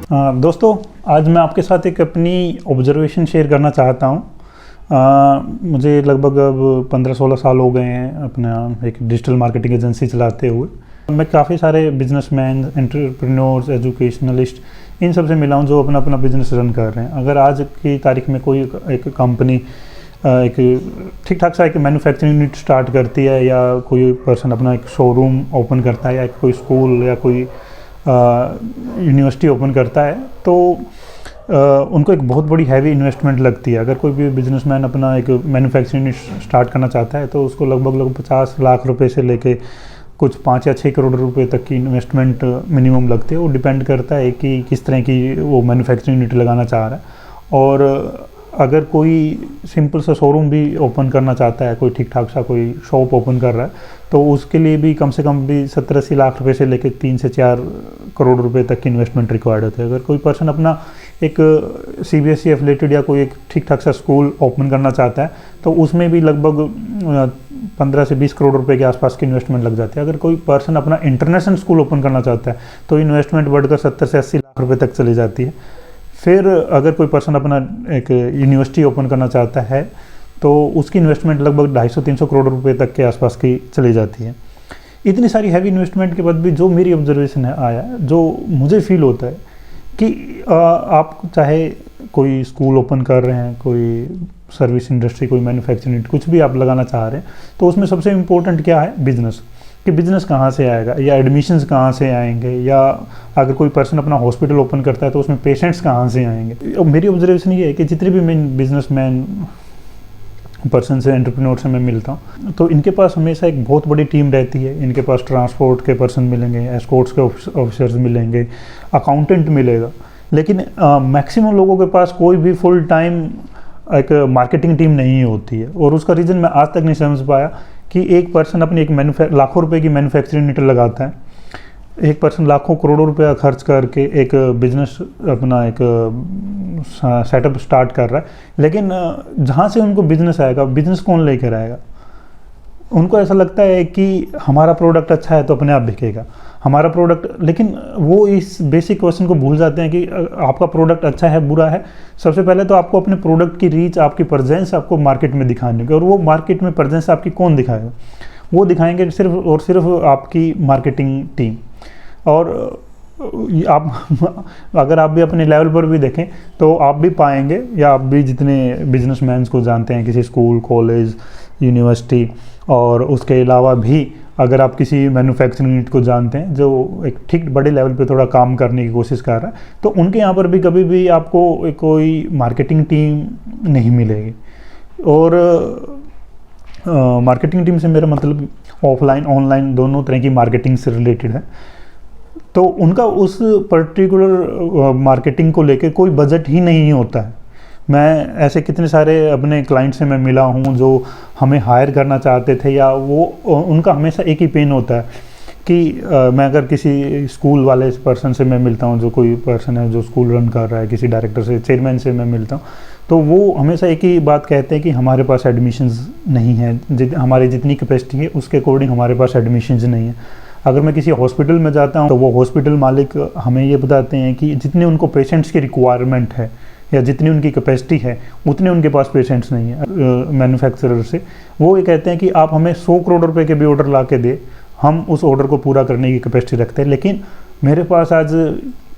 दोस्तों, आज मैं आपके साथ एक अपनी ऑब्जर्वेशन शेयर करना चाहता हूँ। मुझे लगभग अब 15-16 साल हो गए हैं अपना एक डिजिटल मार्केटिंग एजेंसी चलाते हुए। मैं काफ़ी सारे बिजनेसमैन, एंटरप्रेन्योर्स, एजुकेशनलिस्ट इन सब से मिला हूँ जो अपना अपना बिजनेस रन कर रहे हैं। अगर आज की तारीख में कोई एक कंपनी एक ठीक ठाक सा एक मैन्युफैक्चरिंग यूनिट स्टार्ट करती है, या कोई पर्सन अपना एक शोरूम ओपन करता है, या कोई स्कूल या कोई यूनिवर्सिटी ओपन करता है, तो उनको एक बहुत बड़ी हैवी इन्वेस्टमेंट लगती है। अगर कोई भी बिजनेसमैन अपना एक मैन्युफैक्चरिंग यूनिट स्टार्ट करना चाहता है तो उसको लगभग 50 लाख रुपए से लेके कुछ 5 या 6 करोड़ रुपए तक की इन्वेस्टमेंट मिनिमम लगती है। वो डिपेंड करता है कि किस तरह की वो मैन्युफैक्चरिंग यूनिट लगाना चाह रहा है। और अगर कोई सिंपल सा शोरूम भी ओपन करना चाहता है, कोई ठीक ठाक सा कोई शॉप ओपन कर रहा है, तो उसके लिए भी कम से कम भी 70-80 लाख रुपए से लेकर 3 से 4 करोड़ रुपए तक की इन्वेस्टमेंट रिक्वायर्ड होती है। अगर कोई पर्सन अपना एक CBSE एफिलेटेड या कोई एक ठीक ठाक सा स्कूल ओपन करना चाहता है तो उसमें भी लगभग 15 से 20 करोड़ रुपए के आसपास की इन्वेस्टमेंट लग जाती है। अगर कोई पर्सन अपना इंटरनेशनल स्कूल ओपन करना चाहता है तो इन्वेस्टमेंट बढ़कर 70 से 80 लाख रुपए तक चली जाती है। फिर अगर कोई पर्सन अपना एक यूनिवर्सिटी ओपन करना चाहता है तो उसकी इन्वेस्टमेंट लगभग 250-300 करोड़ रुपए तक के आसपास की चली जाती है। इतनी सारी हैवी इन्वेस्टमेंट के बाद भी जो मेरी ऑब्जर्वेशन है आया, जो मुझे फील होता है कि आप चाहे कोई स्कूल ओपन कर रहे हैं, कोई सर्विस इंडस्ट्री, कोई मैन्युफैक्चरिंग, कुछ भी आप लगाना चाह रहे हैं, तो उसमें सबसे इम्पोर्टेंट क्या है? बिजनेस। कि बिज़नेस कहाँ से आएगा, या एडमिशन्स कहाँ से आएंगे, या अगर कोई पर्सन अपना हॉस्पिटल ओपन करता है तो उसमें पेशेंट्स कहाँ से आएंगे। और मेरी ऑब्जर्वेशन ये है कि जितने भी मैं बिजनेसमैन पर्सन से, एंटरप्रेन्योर से मैं मिलता हूँ, तो इनके पास हमेशा एक बहुत बड़ी टीम रहती है। इनके पास ट्रांसपोर्ट के पर्सन मिलेंगे, एस्कॉर्ट्स के ऑफिसर्स मिलेंगे, अकाउंटेंट मिलेगा, लेकिन मैक्सिमम लोगों के पास कोई भी फुल टाइम एक मार्केटिंग टीम नहीं होती है। और उसका रीज़न मैं आज तक नहीं समझ पाया कि एक पर्सन अपनी एक लाखों रुपए की मैन्युफैक्चरिंग यूनिट लगाता है, एक पर्सन लाखों करोड़ों रुपया खर्च करके एक बिजनेस अपना एक सेटअप स्टार्ट कर रहा है, लेकिन जहाँ से उनको बिजनेस आएगा, बिजनेस कौन लेकर आएगा? उनको ऐसा लगता है कि हमारा प्रोडक्ट अच्छा है तो अपने आप बिकेगा हमारा प्रोडक्ट, लेकिन वो इस बेसिक क्वेश्चन को भूल जाते हैं कि आपका प्रोडक्ट अच्छा है बुरा है। सबसे पहले तो आपको अपने प्रोडक्ट की रीच, आपकी प्रेजेंस आपको मार्केट में दिखानी होगी। और वो मार्केट में प्रेजेंस आपकी कौन दिखाएगा? वो दिखाएंगे सिर्फ और सिर्फ आपकी मार्केटिंग टीम। और आप अगर आप भी अपने लेवल पर भी देखें तो आप भी पाएंगे, या आप भी जितने बिजनेसमैन को जानते हैं किसी स्कूल, कॉलेज, यूनिवर्सिटी, और उसके अलावा भी अगर आप किसी मैन्युफैक्चरिंग यूनिट को जानते हैं जो एक ठीक बड़े लेवल पे थोड़ा काम करने की कोशिश कर रहा है, तो उनके यहाँ पर भी कभी भी आपको कोई मार्केटिंग टीम नहीं मिलेगी। और मार्केटिंग टीम से मेरा मतलब ऑफलाइन, ऑनलाइन दोनों तरह की मार्केटिंग से रिलेटेड है। तो उनका उस पर्टिकुलर मार्केटिंग को लेकर कोई बजट ही नहीं होता है। मैं ऐसे कितने सारे अपने क्लाइंट से मैं मिला हूँ जो हमें हायर करना चाहते थे, या वो उनका हमेशा एक ही पेन होता है कि मैं अगर किसी स्कूल वाले पर्सन से मैं मिलता हूँ, जो कोई पर्सन है जो स्कूल रन कर रहा है, किसी डायरेक्टर से, चेयरमैन से मैं मिलता हूँ, तो वो हमेशा एक ही बात कहते हैं कि हमारे पास एडमिशन्स नहीं है, हमारी जितनी कैपेसिटी है उसके अकॉर्डिंग हमारे पास एडमिशन्स नहीं है। अगर मैं किसी हॉस्पिटल में जाता हूँ तो वो हॉस्पिटल मालिक हमें ये बताते हैं कि जितने उनको पेशेंट्स की रिक्वायरमेंट है या जितनी उनकी कैपेसिटी है उतने उनके पास पेशेंट्स नहीं है। मैन्युफैक्चरर से वो ये कहते हैं कि आप हमें 100 करोड़ रुपए के भी ऑर्डर ला के दे, हम उस ऑर्डर को पूरा करने की कैपेसिटी रखते हैं। लेकिन मेरे पास आज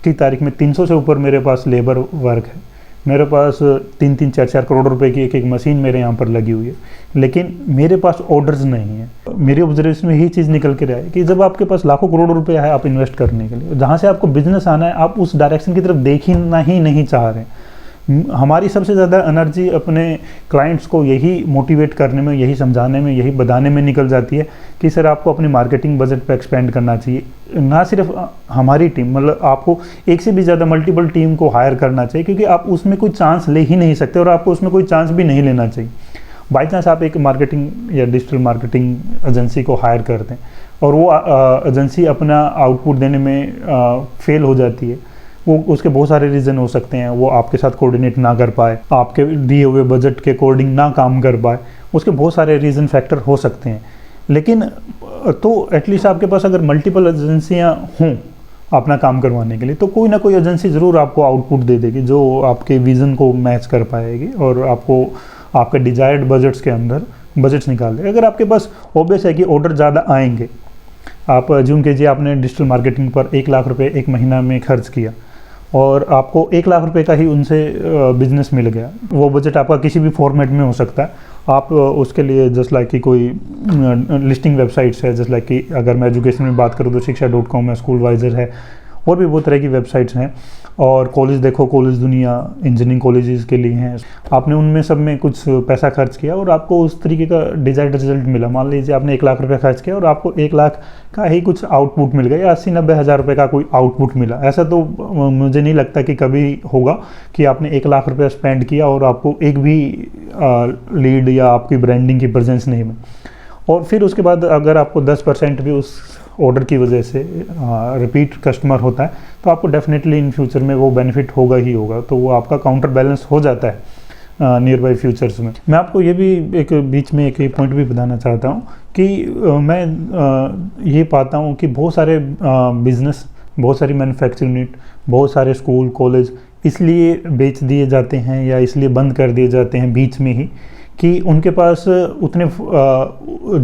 की तारीख में 300 से ऊपर मेरे पास लेबर वर्क है, मेरे पास 3-3, 4-4 करोड़ रुपए की एक मशीन मेरे यहाँ पर लगी हुई है, लेकिन मेरे पास ऑर्डर्स नहीं है। मेरी ऑब्जर्वेशन में यही चीज़ निकल के रहा है कि जब आपके पास लाखों करोड़ रुपया है आप इन्वेस्ट करने के लिए, जहाँ से आपको बिजनेस आना है, आप उस डायरेक्शन की तरफ देखना ही नहीं चाह रहे। हमारी सबसे ज़्यादा एनर्जी अपने क्लाइंट्स को यही मोटिवेट करने में, यही समझाने में, यही बताने में निकल जाती है कि सर आपको अपनी मार्केटिंग बजट पे एक्सपेंड करना चाहिए। ना सिर्फ हमारी टीम, मतलब आपको एक से भी ज़्यादा मल्टीपल टीम को हायर करना चाहिए, क्योंकि आप उसमें कोई चांस ले ही नहीं सकते और आपको उसमें कोई चांस भी नहीं लेना चाहिए। बाई चांस आप एक मार्केटिंग या डिजिटल मार्केटिंग एजेंसी को हायर करते हैं और वो एजेंसी अपना आउटपुट देने में फेल हो जाती है, वो उसके बहुत सारे रीज़न हो सकते हैं। वो आपके साथ कोऑर्डिनेट ना कर पाए, आपके दिए हुए बजट के अकॉर्डिंग ना काम कर पाए, उसके बहुत सारे रीज़न फैक्टर हो सकते हैं। लेकिन तो एटलीस्ट आपके पास अगर मल्टीपल एजेंसियां हों अपना काम करवाने के लिए, तो कोई ना कोई एजेंसी ज़रूर आपको आउटपुट दे देगी जो आपके विज़न को मैच कर पाएगी और आपको आपके डिजायर्ड बजट्स के अंदर बजट्स निकाल देगा। अगर आपके पास ऑब्वियस है कि ऑर्डर ज़्यादा आएंगे, आप अज्यूम कीजिए आपने डिजिटल मार्केटिंग पर 1 लाख रुपए एक महीना में खर्च किया और आपको 1 लाख रुपए का ही उनसे बिजनेस मिल गया। वो बजट आपका किसी भी फॉर्मेट में हो सकता है। आप उसके लिए जस्ट लाइक कि कोई लिस्टिंग वेबसाइट्स है, जस्ट लाइक कि अगर मैं एजुकेशन में बात करूँ तो शिक्षा.com है, स्कूलवाइजर है, और भी बहुत तरह की वेबसाइट्स हैं। और कॉलेज देखो, कॉलेज दुनिया इंजीनियरिंग कॉलेजेस के लिए हैं। आपने उनमें सब में कुछ पैसा खर्च किया और आपको उस तरीके का डिजायर्ड रिजल्ट मिला। मान लीजिए आपने 1 लाख रुपए खर्च किया और आपको 1 लाख का ही कुछ आउटपुट मिल गया या 80-90 हज़ार रुपये का कोई आउटपुट मिला। ऐसा तो मुझे नहीं लगता कि कभी होगा कि आपने 1 लाख रुपये स्पेंड किया और आपको एक भी लीड या आपकी ब्रांडिंग की प्रेजेंस नहीं मिली। और फिर उसके बाद अगर आपको 10% भी उस ऑर्डर की वजह से रिपीट कस्टमर होता है तो आपको डेफिनेटली इन फ्यूचर में वो बेनिफिट होगा ही होगा। तो वो आपका काउंटर बैलेंस हो जाता है नियर बाई फ्यूचर्स में। मैं आपको ये भी एक बीच में एक पॉइंट भी बताना चाहता हूँ कि मैं ये पाता हूँ कि बहुत सारे बिजनेस, बहुत सारी मैन्युफैक्चरिंग यूनिट, बहुत सारे स्कूल कॉलेज इसलिए बेच दिए जाते हैं या इसलिए बंद कर दिए जाते हैं बीच में ही कि उनके पास उतने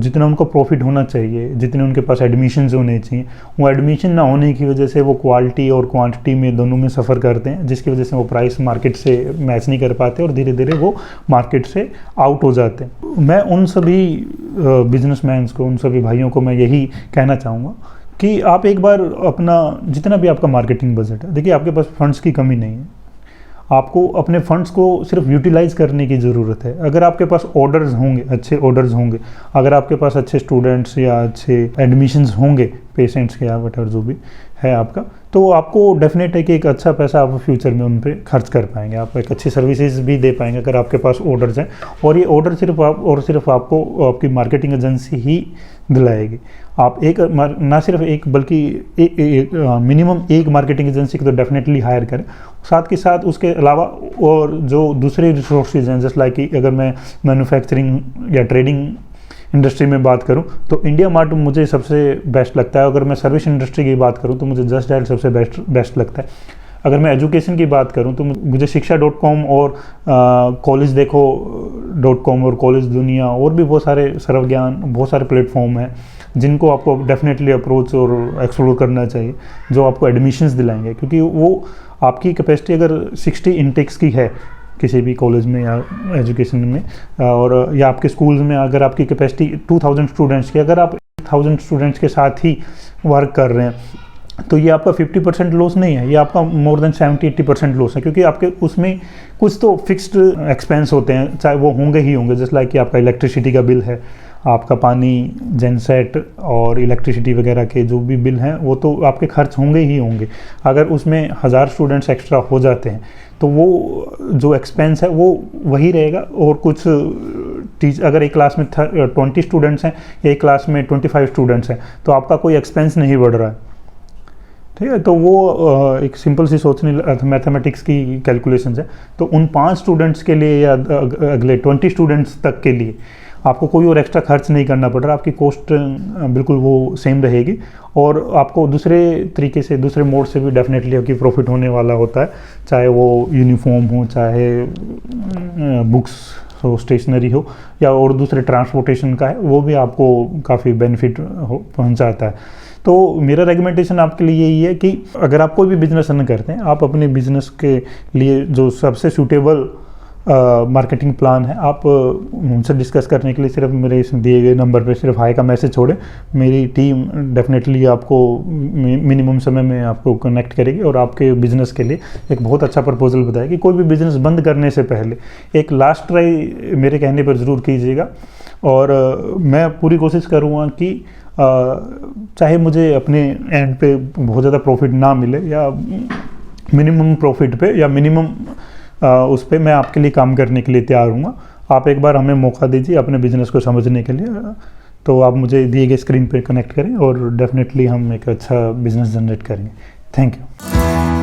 जितना उनको प्रॉफिट होना चाहिए, जितने उनके पास एडमिशन्स होने चाहिए, वो एडमिशन ना होने की वजह से वो क्वालिटी और क्वांटिटी में दोनों में सफ़र करते हैं, जिसकी वजह से वो प्राइस मार्केट से मैच नहीं कर पाते और धीरे धीरे वो मार्केट से आउट हो जाते हैं। मैं उन सभी बिजनेसमैन्स को, उन सभी भाइयों को मैं यही कहना चाहूँगा कि आप एक बार अपना जितना भी आपका मार्केटिंग बजट है, देखिए आपके पास फंड्स की कमी नहीं है, आपको अपने फंड्स को सिर्फ यूटिलाइज करने की ज़रूरत है। अगर आपके पास ऑर्डर्स होंगे, अच्छे ऑर्डर्स होंगे, अगर आपके पास अच्छे स्टूडेंट्स या अच्छे एडमिशन्स होंगे, पेशेंट्स के या वटर जो भी है आपका, तो आपको डेफिनेट है कि एक अच्छा पैसा आप फ्यूचर में उन पर खर्च कर पाएंगे, आप एक अच्छी सर्विसेज भी दे पाएंगे अगर आपके पास ऑर्डर्स हैं। और ये ऑर्डर सिर्फ आपको आपकी मार्केटिंग एजेंसी ही दिलाएगी। आप एक ना सिर्फ एक बल्कि मिनिमम एक मार्केटिंग एजेंसी को तो डेफिनेटली हायर करें, साथ के साथ उसके अलावा और जो दूसरे रिसोर्सेज हैं, जस्ट लाइक कि अगर मैं मैन्युफैक्चरिंग या ट्रेडिंग इंडस्ट्री में बात करूं तो इंडिया मार्ट मुझे सबसे बेस्ट लगता है। अगर मैं सर्विस इंडस्ट्री की बात करूं तो मुझे जस्ट डायल सबसे बेस्ट लगता है। अगर मैं एजुकेशन की बात करूं तो मुझे शिक्षा.com और कॉलेज देखो.com और कॉलेज दुनिया और भी बहुत सारे सर्वज्ञान, बहुत सारे प्लेटफॉर्म हैं जिनको आपको डेफिनेटली अप्रोच और एक्सप्लोर करना चाहिए, जो आपको एडमिशन्स दिलाएंगे। क्योंकि वो आपकी कैपेसिटी अगर 60 इंटेक्स की है किसी भी कॉलेज में या एजुकेशन में, और या आपके स्कूल्स में अगर आपकी कैपेसिटी 2000 स्टूडेंट्स की, अगर आप 1000 स्टूडेंट्स के साथ ही वर्क कर रहे हैं तो ये आपका 50% लॉस नहीं है, ये आपका मोर देन 70-80% लॉस है। क्योंकि आपके उसमें कुछ तो फिक्स्ड एक्सपेंस होते हैं, चाहे वो होंगे ही होंगे, जस्ट लाइक कि आपका इलेक्ट्रिसिटी का बिल है, आपका पानी, जेनसेट और इलेक्ट्रिसिटी वगैरह के जो भी बिल हैं वो तो आपके खर्च होंगे ही होंगे। अगर उसमें 1000 स्टूडेंट्स एक्स्ट्रा हो जाते हैं तो वो जो एक्सपेंस है वो वही रहेगा। और कुछ अगर एक क्लास में 20 स्टूडेंट्स हैं या एक क्लास में 25 स्टूडेंट्स हैं तो आपका कोई एक्सपेंस नहीं बढ़ रहा है, ठीक है। तो वो एक सिंपल सी सोचने मैथमेटिक्स की कैलकुलेशंस है। तो उन 5 स्टूडेंट्स के लिए या अगले 20 स्टूडेंट्स तक के लिए आपको कोई और एक्स्ट्रा खर्च नहीं करना पड़ रहा, आपकी कॉस्ट बिल्कुल वो सेम रहेगी और आपको दूसरे तरीके से, दूसरे मोड से भी डेफिनेटली आपकी प्रॉफिट होने वाला होता है, चाहे वो यूनिफॉर्म हो, चाहे बुक्स हो, स्टेशनरी हो, या और दूसरे ट्रांसपोर्टेशन का है, वो भी आपको काफ़ी बेनिफिट पहुंचाता है। तो मेरा रेकमेंडेशन आपके लिए यही है कि अगर आप कोई भी बिजनेस रन करते हैं, आप अपने बिजनेस के लिए जो सबसे सूटेबल मार्केटिंग प्लान है, आप उनसे डिस्कस करने के लिए सिर्फ मेरे इस दिए गए नंबर पे सिर्फ हाई का मैसेज छोड़ें। मेरी टीम डेफिनेटली आपको मिनिमम समय में आपको कनेक्ट करेगी और आपके बिज़नेस के लिए एक बहुत अच्छा प्रपोजल बताएगी। कोई भी बिज़नेस बंद करने से पहले एक लास्ट ट्राई मेरे कहने पर ज़रूर कीजिएगा और मैं पूरी कोशिश करूँगा कि चाहे मुझे अपने एंड पे बहुत ज़्यादा प्रॉफिट ना मिले या मिनिमम प्रॉफिट पे या मिनिमम उस पर मैं आपके लिए काम करने के लिए तैयार हूँ। आप एक बार हमें मौका दीजिए अपने बिज़नेस को समझने के लिए, तो आप मुझे दिए गए स्क्रीन पे कनेक्ट करें और डेफिनेटली हम एक अच्छा बिज़नेस जनरेट करेंगे। Thank you.